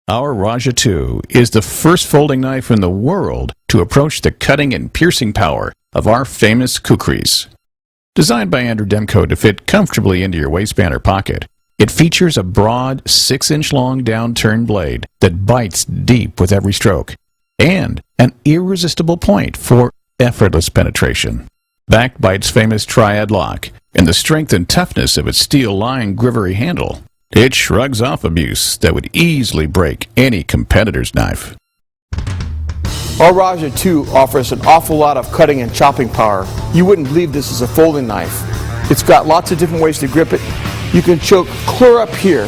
Our Rajah 2 is the first folding knife in the world to approach the cutting and piercing power of our famous Kukris. Designed by Andrew Demko to fit comfortably into your waistband or pocket, it features a broad 6-inch long down-turned blade that bites deep with every stroke, and an irresistible point for effortless penetration. Backed by its famous triad lock and the strength and toughness of its steel-lined grivery handle, it shrugs off abuse that would easily break any competitor's knife. Our Rajah 2 offers an awful lot of cutting and chopping power. You wouldn't believe this is a folding knife. It's got lots of different ways to grip it. You can choke clear up here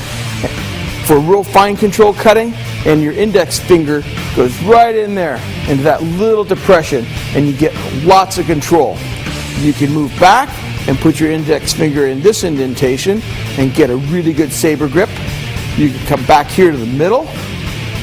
for real fine control cutting, and your index finger goes right in there into that little depression, and you get lots of control. You can move back and put your index finger in this indentation and get a really good saber grip. You can come back here to the middle,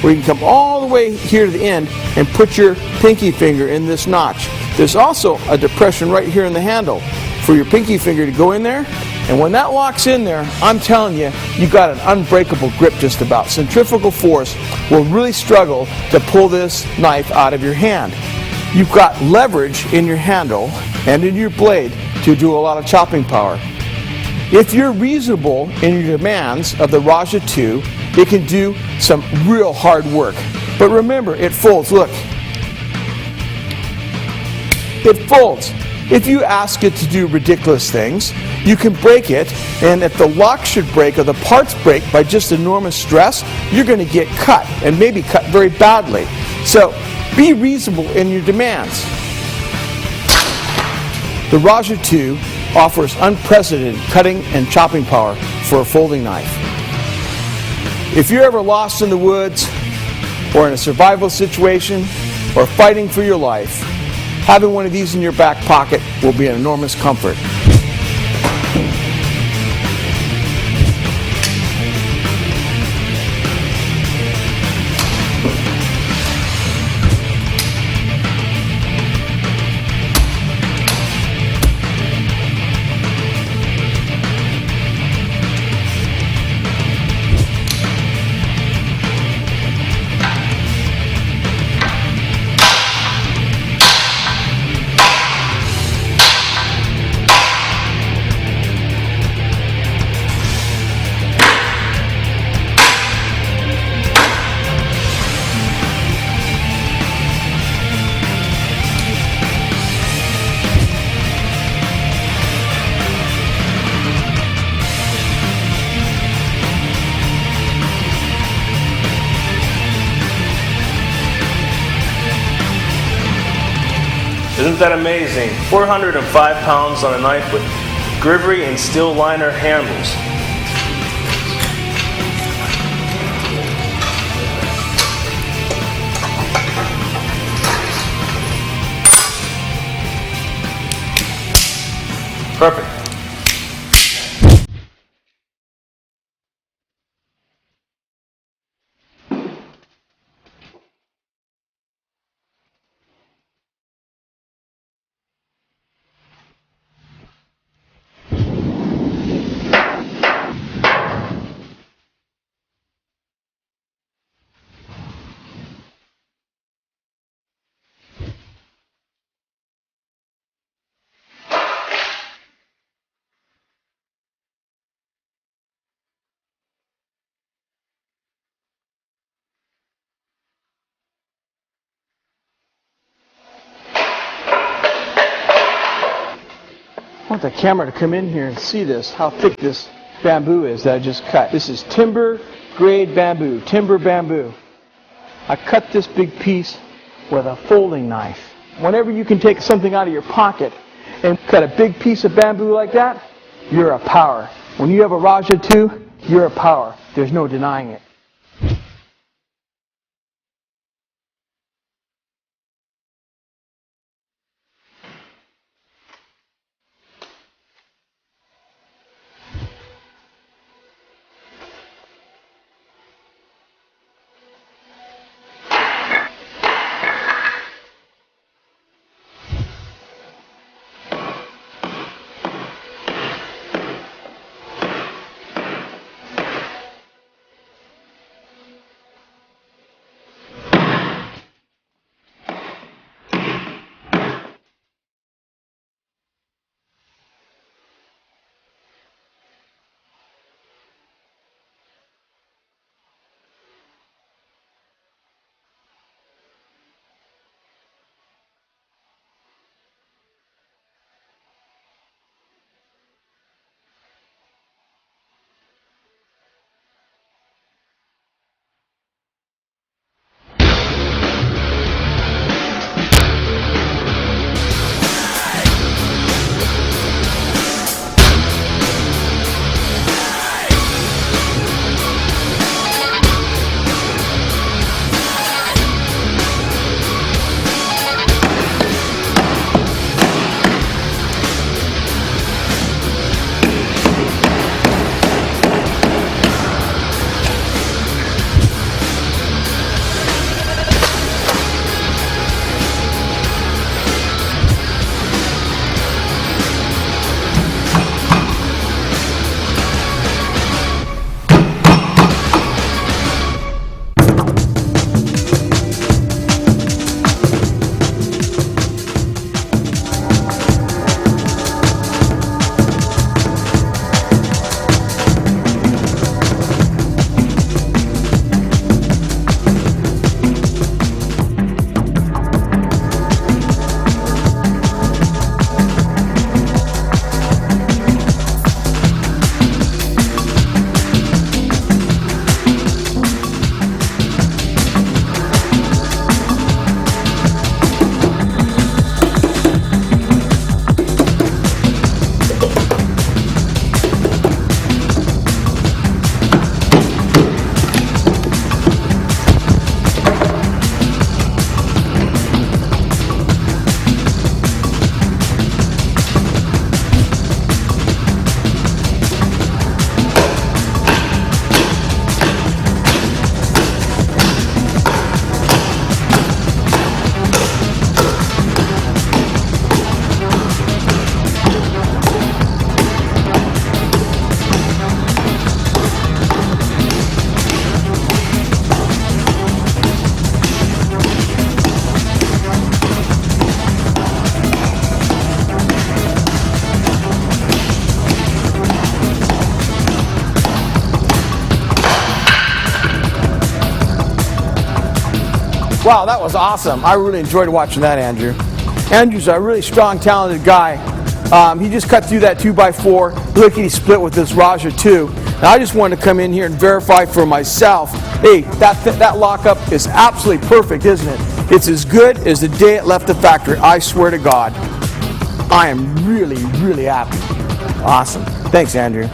or you can come all the way here to the end and put your pinky finger in this notch. There's also a depression right here in the handle for your pinky finger to go in there, and when that locks in there, I'm telling you, you got an unbreakable grip just about. Centrifugal force will really struggle to pull this knife out of your hand. You've got leverage in your handle and in your blade to do a lot of chopping power. If you're reasonable in your demands of the Rajah 2, it can do some real hard work. But remember, it folds. Look. It folds. If you ask it to do ridiculous things, you can break it, and if the lock should break or the parts break by just enormous stress, you're going to get cut, and maybe cut very badly. So be reasonable in your demands. The Rajah 2 offers unprecedented cutting and chopping power for a folding knife. If you're ever lost in the woods, or in a survival situation, or fighting for your life, having one of these in your back pocket will be an enormous comfort. Isn't that amazing? 405 pounds on a knife with grivery and steel liner handles. Perfect. I want the camera to come in here and see this, how thick this bamboo is that I just cut. This is timber grade bamboo, timber bamboo. I cut this big piece with a folding knife. Whenever you can take something out of your pocket and cut a big piece of bamboo like that, you're a power. When you have a Rajah 2, you're a power. There's no denying it. Wow, that was awesome. I really enjoyed watching that, Andrew. Andrew's a really strong, talented guy. He just cut through that 2x4. Lickety split with this Rajah 2. Now I just wanted to come in here and verify for myself. Hey, that lockup is absolutely perfect, isn't it? It's as good as the day it left the factory. I swear to God. I am really, really happy. Awesome. Thanks, Andrew.